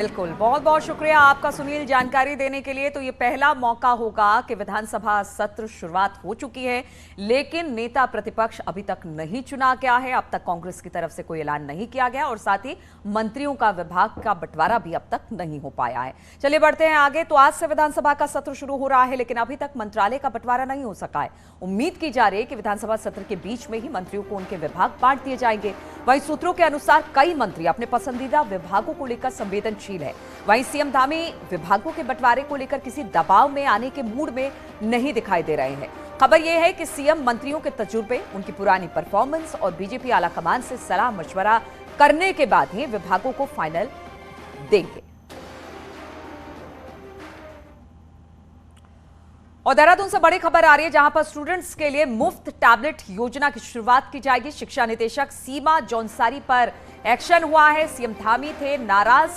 बिल्कुल, बहुत बहुत शुक्रिया आपका सुनील जानकारी देने के लिए। तो ये पहला मौका होगा कि विधानसभा सत्र शुरुआत हो चुकी है, लेकिन नेता प्रतिपक्ष अभी तक नहीं चुना गया है। अब तक कांग्रेस की तरफ से कोई ऐलान नहीं किया गया और साथ ही मंत्रियों का विभाग का बंटवारा भी अब तक नहीं हो पाया है। चलिए बढ़ते हैं आगे। तो आज से विधानसभा का सत्र शुरू हो रहा है, लेकिन अभी तक मंत्रालय का बंटवारा नहीं हो सका है। उम्मीद की जा रही है कि विधानसभा सत्र के बीच में ही मंत्रियों को उनके विभाग बांट दिए जाएंगे। वहीं सूत्रों के अनुसार कई मंत्री अपने पसंदीदा विभागों को लेकर संवेदनशील है। वहीं सीएम धामी विभागों के बंटवारे को लेकर किसी दबाव में आने के मूड में नहीं दिखाई दे रहे हैं। खबर यह है कि सीएम मंत्रियों के तजुर्बे, उनकी पुरानी परफॉर्मेंस और बीजेपी आलाकमान से सलाह मशवरा करने के बाद ही विभागों को फाइनल देंगे। और देहरादून से बड़ी खबर आ रही है, जहां पर स्टूडेंट्स के लिए मुफ्त टैबलेट योजना की शुरुआत की जाएगी। शिक्षा निदेशक सीमा जौनसारी पर एक्शन हुआ है। सीएम धामी थे नाराज,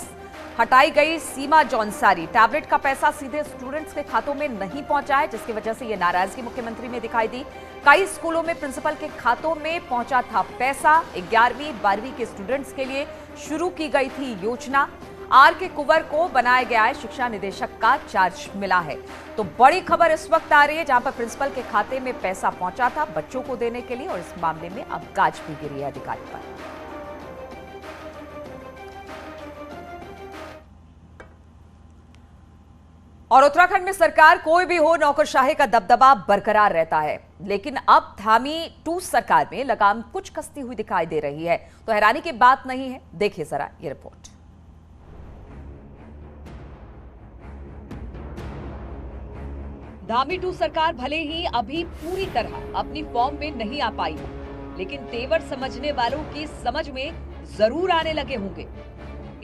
हटाई गई सीमा जौनसारी। टैबलेट का पैसा सीधे स्टूडेंट्स के खातों में नहीं पहुंचा है, जिसकी वजह से यह नाराजगी मुख्यमंत्री में दिखाई दी। कई स्कूलों में प्रिंसिपल के खातों में पहुंचा था पैसा। 11वीं 12वीं के स्टूडेंट्स के लिए शुरू की गई थी योजना। आर के कुंवर को बनाया गया है शिक्षा निदेशक का चार्ज मिला है। तो बड़ी खबर इस वक्त आ रही है, जहां पर प्रिंसिपल के खाते में पैसा पहुंचा था बच्चों को देने के लिए, और इस मामले में अब गाज भी गिरी है अधिकारी पर। और उत्तराखंड में सरकार कोई भी हो, नौकरशाही का दबदबा बरकरार रहता है, लेकिन अब धामी 2 सरकार में लगाम कुछ कसती हुई दिखाई दे रही है। तो हैरानी की बात नहीं है, देखिए जरा ये रिपोर्ट। धामी 2 सरकार भले ही अभी पूरी तरह अपनी फॉर्म में नहीं आ पाई हो, लेकिन तेवर समझने वालों की समझ में जरूर आने लगे होंगे।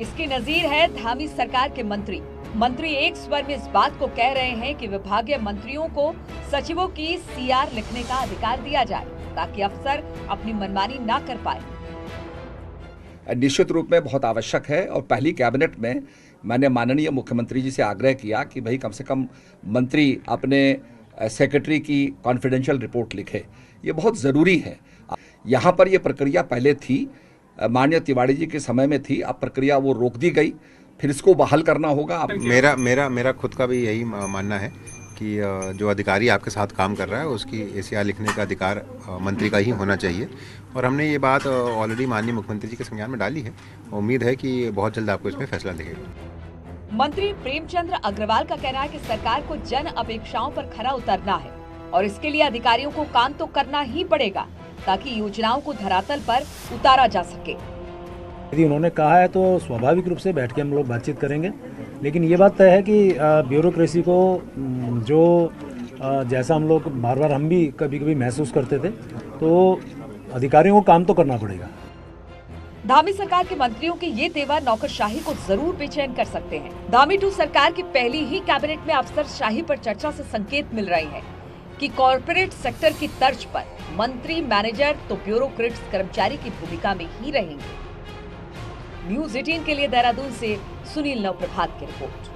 इसकी नजीर है धामी सरकार के मंत्री एक स्वर में इस बात को कह रहे हैं कि विभागीय मंत्रियों को सचिवों की सीआर लिखने का अधिकार दिया जाए, ताकि अफसर अपनी मनमानी ना कर पाए। निश्चित रूप में बहुत आवश्यक है। और पहली कैबिनेट में मैंने माननीय मुख्यमंत्री जी से आग्रह किया कि भाई कम से कम मंत्री अपने सेक्रेटरी की कॉन्फिडेंशियल रिपोर्ट लिखे। ये बहुत ज़रूरी है। यहाँ पर ये प्रक्रिया पहले थी, माननीय तिवारी जी के समय में थी, अब प्रक्रिया वो रोक दी गई, फिर इसको बहाल करना होगा। मेरा खुद का भी यही मानना है कि जो अधिकारी आपके साथ काम कर रहा है उसकी एसीआर लिखने का अधिकार मंत्री का ही होना चाहिए। और हमने ये बात ऑलरेडी माननीय मुख्यमंत्री जी के संज्ञान में डाली है। उम्मीद है कि बहुत जल्द आपको इसमें फैसला दिखेगा। मंत्री प्रेमचंद्र अग्रवाल का कहना है कि सरकार को जन अपेक्षाओं पर खरा उतरना है, और इसके लिए अधिकारियों को काम तो करना ही पड़ेगा, ताकि योजनाओं को धरातल पर उतारा जा सके। यदि उन्होंने कहा है तो स्वाभाविक रूप से बैठ के हम लोग बातचीत करेंगे, लेकिन ये बात तय है कि ब्यूरोक्रेसी को जो जैसा हम लोग बार बार हम भी कभी कभी महसूस करते थे, तो अधिकारियों को काम तो करना पड़ेगा। धामी सरकार के मंत्रियों के ये तेवर नौकरशाही को जरूर बेचैन कर सकते हैं। धामी 2 सरकार की पहली ही कैबिनेट में अफसरशाही पर चर्चा से संकेत मिल रहे हैं कि कॉर्पोरेट सेक्टर की तर्ज पर मंत्री, मैनेजर तो ब्यूरोक्रेट्स कर्मचारी की भूमिका में ही रहेंगे। न्यूज़ 18 के लिए देहरादून से सुनील नवप्रभात की रिपोर्ट।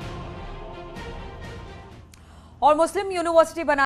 और मुस्लिम यूनिवर्सिटी बना